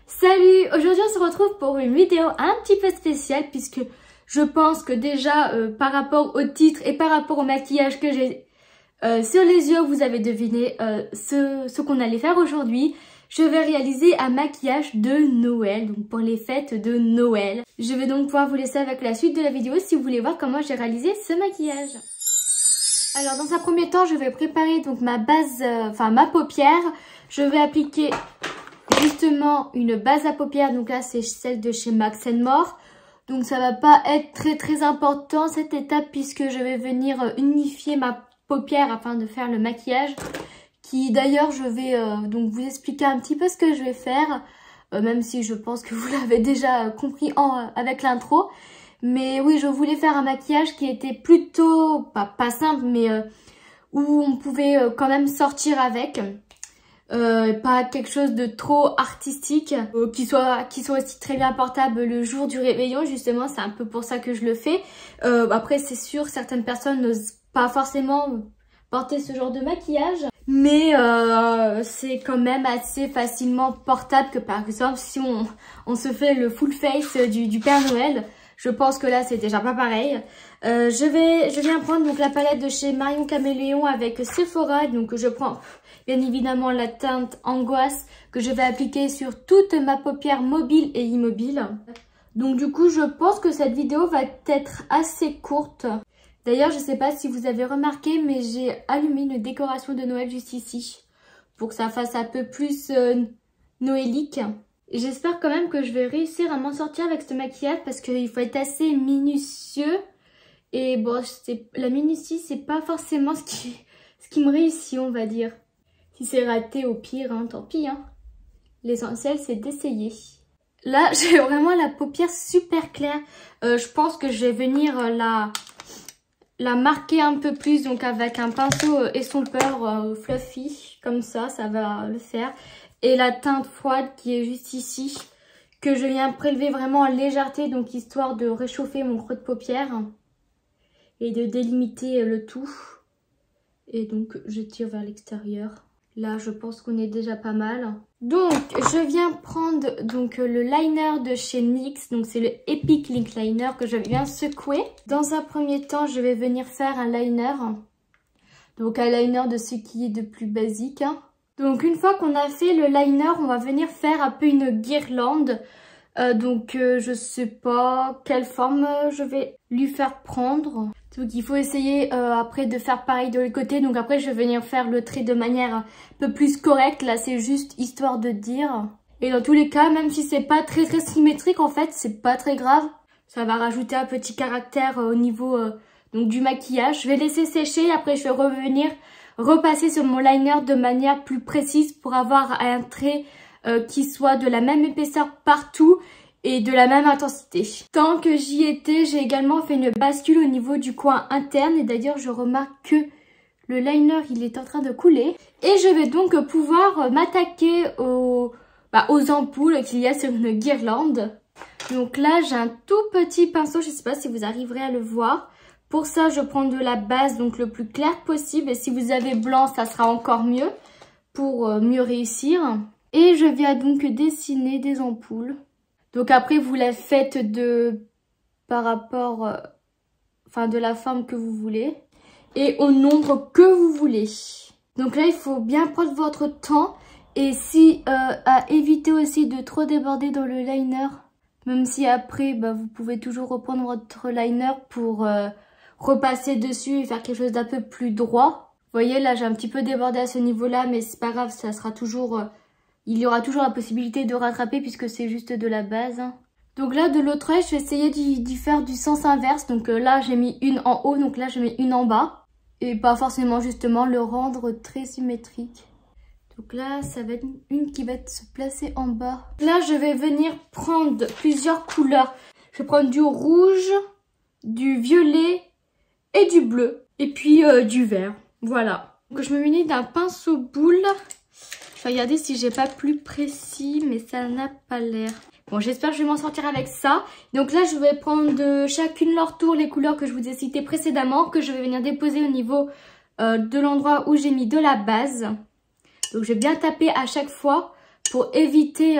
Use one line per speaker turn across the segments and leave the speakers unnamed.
Salut! Aujourd'hui on se retrouve pour une vidéo un petit peu spéciale puisque je pense que déjà par rapport au titre et par rapport au maquillage que j'ai sur les yeux, vous avez deviné ce qu'on allait faire aujourd'hui. Je vais réaliser un maquillage de Noël, donc pour les fêtes de Noël. Je vais donc pouvoir vous laisser avec la suite de la vidéo si vous voulez voir comment j'ai réalisé ce maquillage. Alors dans un premier temps, je vais préparer donc ma base, ma paupière. Je vais appliquer justement une base à paupières, donc là c'est celle de chez Max & More. Donc ça va pas être très important cette étape puisque je vais venir unifier ma paupière afin de faire le maquillage. Qui d'ailleurs je vais donc vous expliquer un petit peu ce que je vais faire. Même si je pense que vous l'avez déjà compris avec l'intro. Mais oui, je voulais faire un maquillage qui était plutôt, pas simple, mais où on pouvait quand même sortir avec. Pas quelque chose de trop artistique, qui soit aussi très bien portable le jour du réveillon, justement, c'est un peu pour ça que je le fais. Après, c'est sûr, certaines personnes n'osent pas forcément porter ce genre de maquillage, mais c'est quand même assez facilement portable que par exemple, si on se fait le full face du Père Noël, je pense que là c'est déjà pas pareil. Je viens prendre donc la palette de chez Marion Caméléon avec Sephora. Donc je prends bien évidemment la teinte Angoisse que je vais appliquer sur toute ma paupière mobile et immobile. Donc du coup je pense que cette vidéo va être assez courte. D'ailleurs je sais pas si vous avez remarqué mais j'ai allumé une décoration de Noël juste ici. Pour que ça fasse un peu plus noélique. J'espère quand même que je vais réussir à m'en sortir avec ce maquillage parce qu'il faut être assez minutieux. Et bon, la minutie, c'est pas forcément ce qui me réussit, on va dire. Si c'est raté, au pire, hein, tant pis. Hein. L'essentiel, c'est d'essayer. Là, j'ai vraiment la paupière super claire. Je pense que je vais venir la marquer un peu plus, donc avec un pinceau estompeur fluffy, comme ça va le faire. Et la teinte froide qui est juste ici, que je viens prélever vraiment en légèreté, donc histoire de réchauffer mon creux de paupière et de délimiter le tout. Et donc je tire vers l'extérieur. Là je pense qu'on est déjà pas mal. Donc je viens prendre donc le liner de chez NYX, donc c'est le Epic Link Liner que je viens secouer. Dans un premier temps je vais venir faire un liner. Donc un liner de ce qui est de plus basique. Hein. Donc une fois qu'on a fait le liner, on va venir faire un peu une guirlande. Je sais pas quelle forme je vais lui faire prendre. Donc il faut essayer après de faire pareil de l'autre côté. Donc après je vais venir faire le trait de manière un peu plus correcte. Là c'est juste histoire de dire. Et dans tous les cas, même si c'est pas très symétrique en fait, c'est pas très grave. Ça va rajouter un petit caractère au niveau donc du maquillage. Je vais laisser sécher, après je vais revenir repasser sur mon liner de manière plus précise pour avoir un trait qui soit de la même épaisseur partout et de la même intensité. Tant que j'y étais, j'ai également fait une bascule au niveau du coin interne et d'ailleurs je remarque que le liner il est en train de couler. Et je vais donc pouvoir m'attaquer aux ampoules qu'il y a sur une guirlande. Donc là j'ai un tout petit pinceau, je ne sais pas si vous arriverez à le voir. Pour ça, je prends de la base, donc le plus clair possible. Et si vous avez blanc, ça sera encore mieux pour mieux réussir. Et je viens donc dessiner des ampoules. Donc après, vous la faites par rapport, de la forme que vous voulez. Et au nombre que vous voulez. Donc là, il faut bien prendre votre temps. Et à éviter aussi de trop déborder dans le liner. Même si après, vous pouvez toujours reprendre votre liner pour repasser dessus et faire quelque chose d'un peu plus droit. Vous voyez là j'ai un petit peu débordé à ce niveau là mais c'est pas grave, ça sera toujours il y aura toujours la possibilité de rattraper puisque c'est juste de la base. Donc là de l'autre oeil je vais essayer d'y faire du sens inverse. Donc là j'ai mis une en haut, donc là je mets une en bas. Et pas forcément justement le rendre très symétrique. Donc là ça va être une qui va se placer en bas. Là je vais venir prendre plusieurs couleurs. Je vais prendre du rouge, du violet et du bleu et puis du vert, voilà. Donc je me munis d'un pinceau boule. Je vais regarder si j'ai pas plus précis mais ça n'a pas l'air. Bon j'espère que je vais m'en sortir avec ça. Donc là je vais prendre de chacune leur tour les couleurs que je vous ai citées précédemment, que je vais venir déposer au niveau de l'endroit où j'ai mis de la base. Donc je vais bien taper à chaque fois pour éviter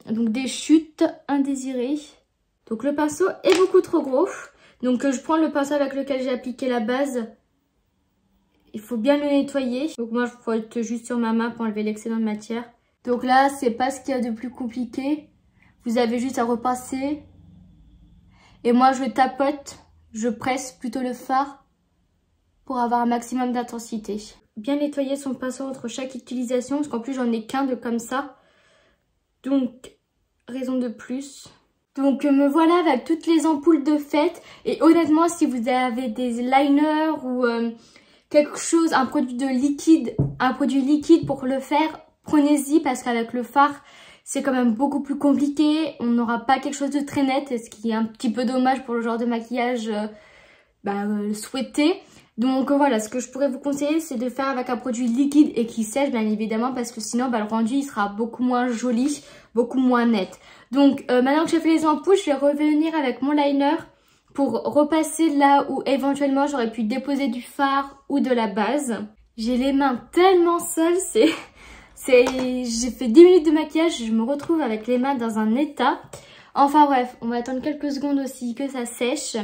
donc des chutes indésirées. Donc le pinceau est beaucoup trop gros. Donc je prends le pinceau avec lequel j'ai appliqué la base. Il faut bien le nettoyer. Donc moi je frotte juste sur ma main pour enlever l'excédent de matière. Donc là c'est pas ce qu'il y a de plus compliqué. Vous avez juste à repasser. Et moi je tapote, je presse plutôt le fard pour avoir un maximum d'intensité. Bien nettoyer son pinceau entre chaque utilisation parce qu'en plus j'en ai qu'un de comme ça. Donc raison de plus. Donc me voilà avec toutes les ampoules de fête. Et honnêtement si vous avez des liners ou quelque chose, un produit liquide pour le faire, prenez-y parce qu'avec le fard c'est quand même beaucoup plus compliqué. On n'aura pas quelque chose de très net, ce qui est un petit peu dommage pour le genre de maquillage souhaité. Donc voilà, ce que je pourrais vous conseiller, c'est de faire avec un produit liquide et qui sèche bien évidemment, parce que sinon le rendu il sera beaucoup moins joli, beaucoup moins net. Donc maintenant que j'ai fait les ampoules, je vais revenir avec mon liner pour repasser là où éventuellement j'aurais pu déposer du fard ou de la base. J'ai les mains tellement sales, j'ai fait 10 minutes de maquillage, je me retrouve avec les mains dans un état. Enfin bref, on va attendre quelques secondes aussi que ça sèche.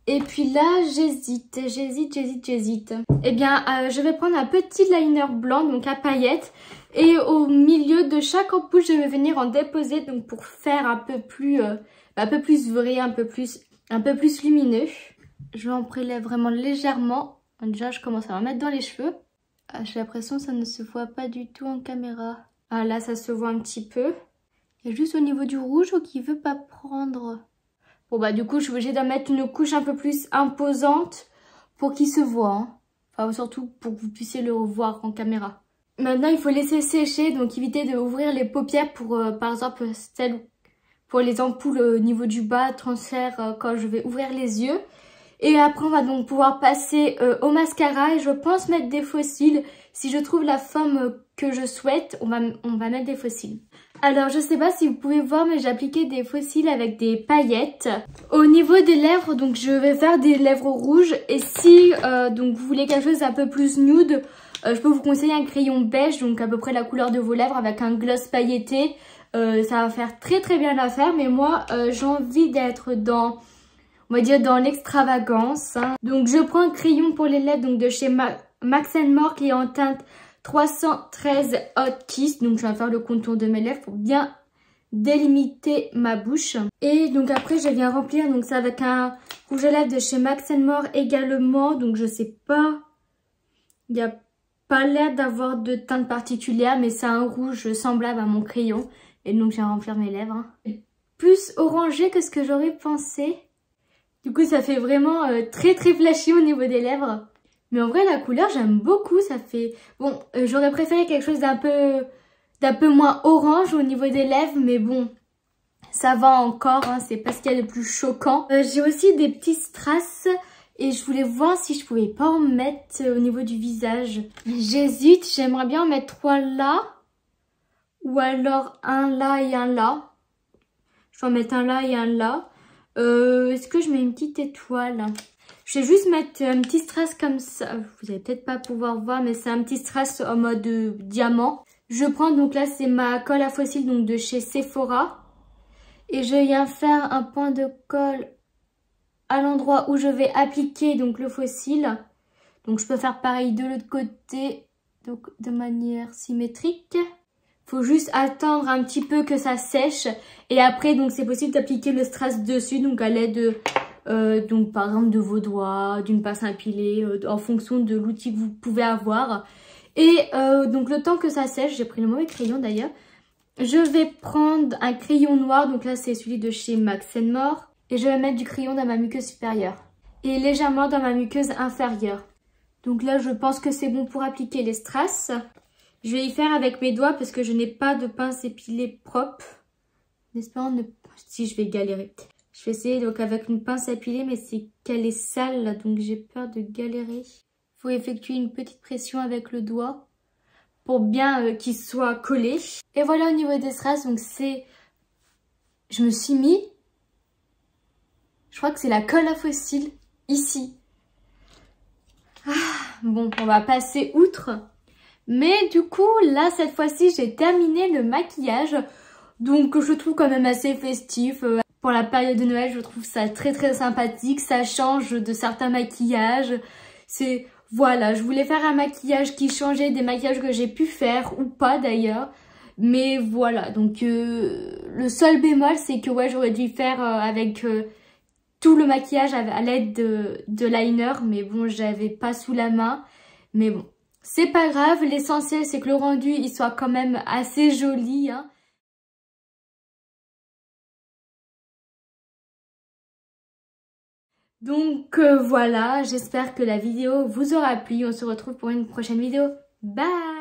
Et puis là, j'hésite. Eh bien, je vais prendre un petit liner blanc, donc à paillettes. Et au milieu de chaque ampoule, je vais venir en déposer, donc pour faire un peu plus vrai, un peu plus lumineux. Je en prélève vraiment légèrement. Déjà, je commence à en mettre dans les cheveux. J'ai l'impression que ça ne se voit pas du tout en caméra. Ah là, ça se voit un petit peu. Il y a juste au niveau du rouge qui veut pas prendre. Bon bah du coup, je suis obligée d'en mettre une couche un peu plus imposante pour qu'il se voit. Hein. Enfin, surtout pour que vous puissiez le voir en caméra. Maintenant, il faut laisser sécher, donc évitez d'ouvrir les paupières pour, par exemple, pour les ampoules au niveau du bas, transfert quand je vais ouvrir les yeux. Et après, on va donc pouvoir passer au mascara et je pense mettre des faux cils. Si je trouve la forme que je souhaite, on va mettre des faux cils. Alors, je sais pas si vous pouvez voir, mais j'ai appliqué des faux cils avec des paillettes. Au niveau des lèvres, donc je vais faire des lèvres rouges. Et si donc vous voulez quelque chose d'un peu plus nude, je peux vous conseiller un crayon beige, donc à peu près la couleur de vos lèvres avec un gloss pailleté. Ça va faire très très bien l'affaire, mais moi j'ai envie d'être dans... On va dire dans l'extravagance. Hein. Donc je prends un crayon pour les lèvres donc de chez Max & More qui est en teinte 313 Hot Kiss. Donc je vais faire le contour de mes lèvres pour bien délimiter ma bouche. Et donc après je viens remplir donc ça avec un rouge à lèvres de chez Max & More également. Donc je sais pas, il n'y a pas l'air d'avoir de teinte particulière, mais c'est un rouge semblable à mon crayon. Et donc je viens remplir mes lèvres. Hein. Plus orangé que ce que j'aurais pensé. Du coup, ça fait vraiment très très flashy au niveau des lèvres. Mais en vrai, la couleur, j'aime beaucoup. Ça fait... Bon, j'aurais préféré quelque chose d'un peu moins orange au niveau des lèvres. Mais bon, ça va encore. Hein, c'est pas ce qu'il y a de plus choquant. J'ai aussi des petits strass. Et je voulais voir si je pouvais pas en mettre au niveau du visage. J'hésite. J'aimerais bien en mettre 3 là. Ou alors un là et un là. Je vais en mettre un là et un là. Est-ce que je mets une petite étoile? Je vais juste mettre un petit strass comme ça. Vous allez peut-être pas pouvoir voir, mais c'est un petit strass en mode diamant. Je prends donc là, c'est ma colle à faux cils donc de chez Sephora. Et je viens faire un point de colle à l'endroit où je vais appliquer donc le faux cil. Donc je peux faire pareil de l'autre côté, donc de manière symétrique. Faut juste attendre un petit peu que ça sèche et après donc c'est possible d'appliquer le strass dessus donc à l'aide donc par exemple de vos doigts, d'une pince à piler en fonction de l'outil que vous pouvez avoir. Et donc le temps que ça sèche, j'ai pris le mauvais crayon d'ailleurs, je vais prendre un crayon noir, donc là c'est celui de chez Max & More et je vais mettre du crayon dans ma muqueuse supérieure et légèrement dans ma muqueuse inférieure. Donc là je pense que c'est bon pour appliquer les strass. Je vais y faire avec mes doigts parce que je n'ai pas de pince épilée propre. En espérant ne... Si, je vais galérer. Je vais essayer donc avec une pince à épiler, mais c'est qu'elle est sale, donc j'ai peur de galérer. Il faut effectuer une petite pression avec le doigt pour bien qu'il soit collé. Et voilà au niveau des strass, donc c'est... Je me suis mis... Je crois que c'est la colle à faux cils, ici. Ah, bon, on va passer outre. Mais du coup, là, cette fois-ci, j'ai terminé le maquillage. Donc je trouve quand même assez festif. Pour la période de Noël, je trouve ça très sympathique. Ça change de certains maquillages. Voilà, je voulais faire un maquillage qui changeait des maquillages que j'ai pu faire, ou pas d'ailleurs. Mais voilà, donc le seul bémol, c'est que ouais, j'aurais dû faire avec tout le maquillage à l'aide de liner. Mais bon, j'avais pas sous la main. Mais bon, c'est pas grave. L'essentiel, c'est que le rendu, il soit quand même assez joli, hein. Donc voilà, j'espère que la vidéo vous aura plu. On se retrouve pour une prochaine vidéo. Bye!